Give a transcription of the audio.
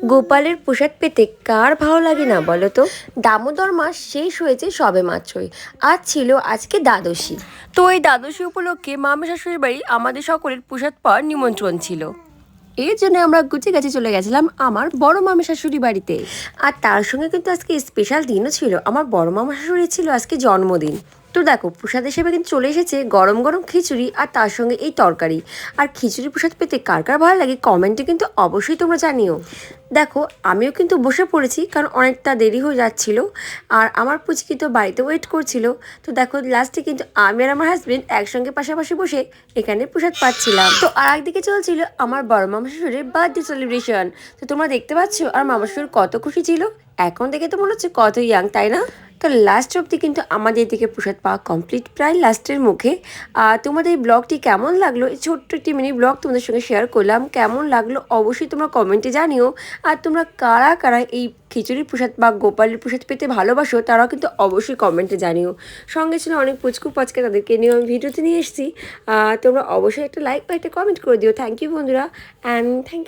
গোপালের প্রসাদ পেতে কার ভালো লাগে না বলো তো। দামোদর মাস শেষ হয়েছে সবে মাত্রই, আজ ছিল আজকে দ্বাদশী। তো এই দ্বাদশী উপলক্ষে মামা শাশুড়ির বাড়ি আমাদের সকলের প্রসাদ পাওয়ার নিমন্ত্রণ ছিল। এর জন্য আমরা গুছিয়ে গাছে চলে গেছিলাম আমার বড় মামা শাশুড়ি বাড়িতে। আর তার সঙ্গে কিন্তু আজকে স্পেশাল দিনও ছিল, আমার বড় মামা শাশুড়ির ছিল আজকে জন্মদিন। তো দেখো প্রসাদ হিসেবে কিন্তু চলে এসেছে গরম গরম খিচুড়ি আর তার সঙ্গে এই তরকারি। আর খিচুড়ি প্রসাদ পেতে কার কার ভালো লাগে কমেন্টে কিন্তু অবশ্যই তোমরা জানিও। দেখো আমিও কিন্তু বসে পড়েছি, কারণ অনেকটা দেরি হয়ে যাচ্ছিল আর আমার পুচকি তো বাড়িতে ওয়েট করছিল। তো দেখো লাস্টে কিন্তু আমি আর আমার হাজবেন্ড একসঙ্গে পাশাপাশি বসে এখানে প্রসাদ পাচ্ছিলাম। তো আর একদিকে চলছিল আমার বড় মামা শ্বশুরের বার্থডে সেলিব্রেশন। তো তোমরা দেখতে পাচ্ছ আর মামা শ্বশুর কত খুশি ছিল, এখন দেখে তো মনে হচ্ছে কত ইয়াং, তাই না? তো লাস্ট অবধি কিন্তু আমাদের দিকে প্রসাদ পাওয়া কমপ্লিট, প্রায় লাস্টের মুখে। আর তোমাদের এই ব্লগটি কেমন লাগলো, এই ছোট্ট একটি মিনি ব্লগ তোমাদের সঙ্গে শেয়ার করলাম, কেমন লাগলো অবশ্যই তোমরা কমেন্টে জানিও। আর তোমরা কারা কারা এই খিচুড়ির প্রসাদ বা গোপালের প্রসাদ পেতে ভালোবাসো তারাও কিন্তু অবশ্যই কমেন্টে জানিও। সঙ্গে ছিল অনেক পুচকু পাচকে, তাদেরকে নিয়ে আমি ভিডিওতে নিয়ে এসেছি। তোমরা অবশ্যই একটা লাইক বা একটা কমেন্ট করে দিও। থ্যাংক ইউ বন্ধুরা, অ্যান্ড থ্যাংক